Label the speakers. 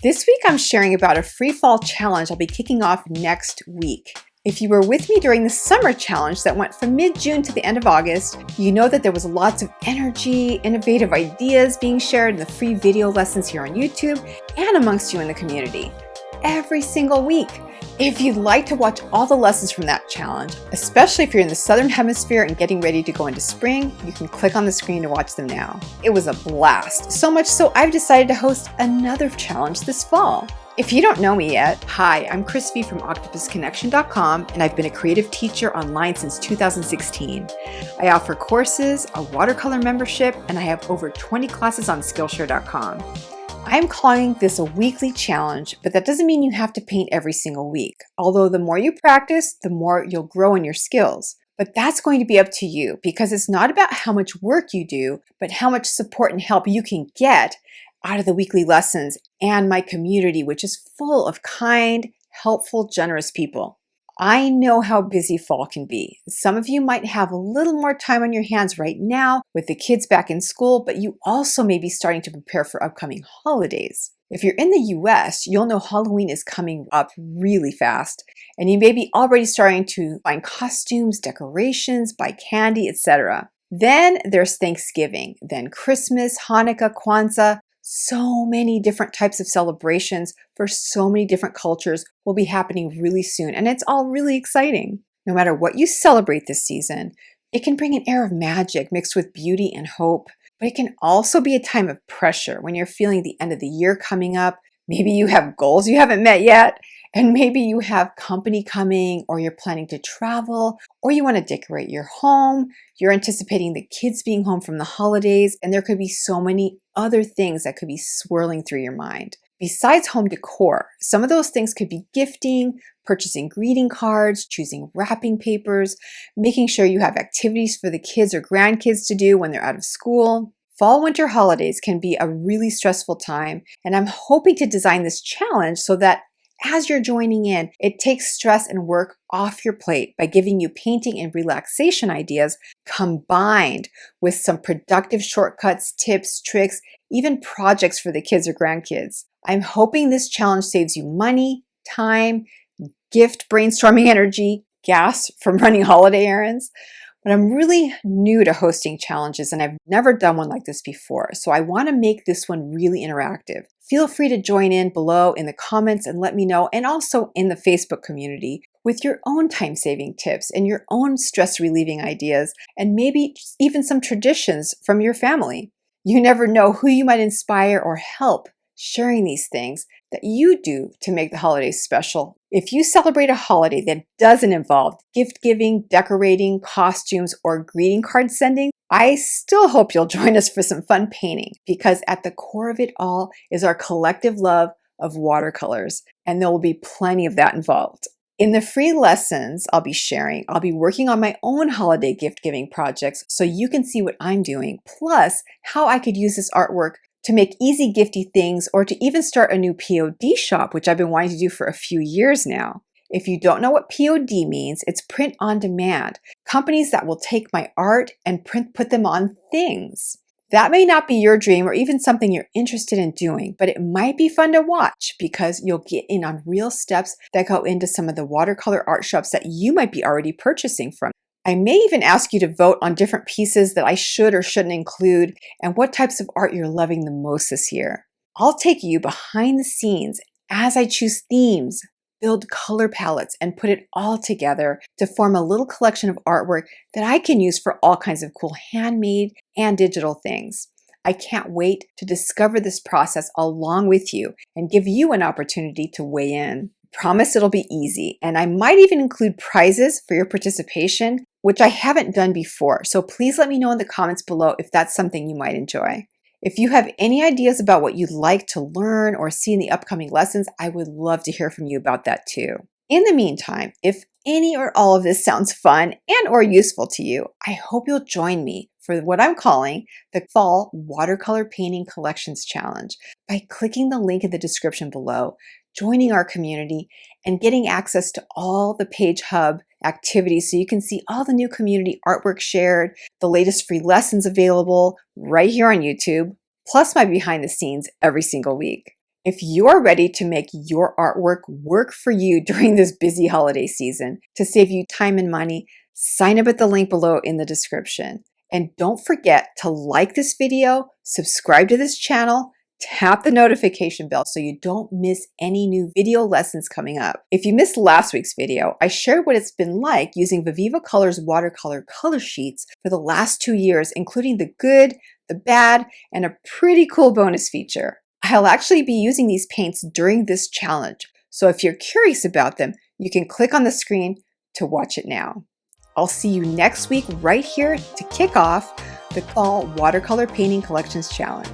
Speaker 1: This week I'm sharing about a free fall challenge I'll be kicking off next week. If you were with me during the summer challenge that went from mid-June to the end of August, you know that there was lots of energy, innovative ideas being shared in the free video lessons here on YouTube and amongst you in the community. Every single week. If you'd like to watch all the lessons from that challenge, especially if you're in the Southern Hemisphere and getting ready to go into spring, you can click on the screen to watch them now. It was a blast, so much so I've decided to host another challenge this fall. If you don't know me yet, hi, I'm Chris V from octopusconnection.com, and I've been a creative teacher online since 2016. I offer courses, a watercolor membership, and I have over 20 classes on Skillshare.com. I'm calling this a weekly challenge, but that doesn't mean you have to paint every single week. Although the more you practice, the more you'll grow in your skills. But that's going to be up to you because it's not about how much work you do, but how much support and help you can get out of the weekly lessons and my community, which is full of kind, helpful, generous people. I know how busy fall can be. Some of you might have a little more time on your hands right now with the kids back in school, but you also may be starting to prepare for upcoming holidays. If you're in the US, you'll know Halloween is coming up really fast, and you may be already starting to find costumes, decorations, buy candy, etc. Then there's Thanksgiving, then Christmas, Hanukkah, Kwanzaa. So many different types of celebrations for so many different cultures will be happening really soon, and it's all really exciting. No matter what you celebrate this season, it can bring an air of magic mixed with beauty and hope, but it can also be a time of pressure when you're feeling the end of the year coming up. Maybe you have goals you haven't met yet, and maybe you have company coming, or you're planning to travel, or you want to decorate your home. You're anticipating the kids being home from the holidays, and there could be so many other things that could be swirling through your mind. Besides home decor, some of those things could be gifting, purchasing greeting cards, choosing wrapping papers, making sure you have activities for the kids or grandkids to do when they're out of school. Fall-winter holidays can be a really stressful time, and I'm hoping to design this challenge so that as you're joining in, it takes stress and work off your plate by giving you painting and relaxation ideas combined with some productive shortcuts, tips, tricks, even projects for the kids or grandkids. I'm hoping this challenge saves you money, time, gift brainstorming energy, gas from running holiday errands. But I'm really new to hosting challenges, and I've never done one like this before, so I want to make this one really interactive. Feel free to join in below in the comments and let me know, and also in the Facebook community with your own time-saving tips and your own stress-relieving ideas, and maybe even some traditions from your family. You never know who you might inspire or help sharing these things that you do to make the holidays special. If you celebrate a holiday that doesn't involve gift giving, decorating, costumes, or greeting card sending, I still hope you'll join us for some fun painting, because at the core of it all is our collective love of watercolors, and there will be plenty of that involved. In the free lessons I'll be sharing, I'll be working on my own holiday gift giving projects so you can see what I'm doing, plus how I could use this artwork to make easy gifty things, or to even start a new POD shop, which I've been wanting to do for a few years now. If you don't know what POD means, it's print on demand. Companies that will take my art and put them on things. That may not be your dream or even something you're interested in doing, but it might be fun to watch because you'll get in on real steps that go into some of the watercolor art shops that you might be already purchasing from. I may even ask you to vote on different pieces that I should or shouldn't include, and what types of art you're loving the most this year. I'll take you behind the scenes as I choose themes, build color palettes, and put it all together to form a little collection of artwork that I can use for all kinds of cool handmade and digital things. I can't wait to discover this process along with you and give you an opportunity to weigh in. Promise it'll be easy, and I might even include prizes for your participation, which I haven't done before, so please let me know in the comments below if that's something you might enjoy. If you have any ideas about what you'd like to learn or see in the upcoming lessons, I would love to hear from you about that too. In the meantime, if any or all of this sounds fun and or useful to you, I hope you'll join me for what I'm calling the Fall Watercolor Painting Collections Challenge by clicking the link in the description below, joining our community, and getting access to all the Page Hub activities so you can see all the new community artwork shared, the latest free lessons available right here on YouTube, plus my behind the scenes every single week. If you're ready to make your artwork work for you during this busy holiday season to save you time and money, sign up at the link below in the description. And don't forget to like this video, subscribe to this channel, tap the notification bell so you don't miss any new video lessons coming up. If you missed last week's video, I shared what it's been like using Viviva Colors watercolor color sheets for the last 2 years, including the good, the bad, and a pretty cool bonus feature. I'll actually be using these paints during this challenge, so if you're curious about them, you can click on the screen to watch it now. I'll see you next week right here to kick off the Fall Watercolor Painting Collections Challenge.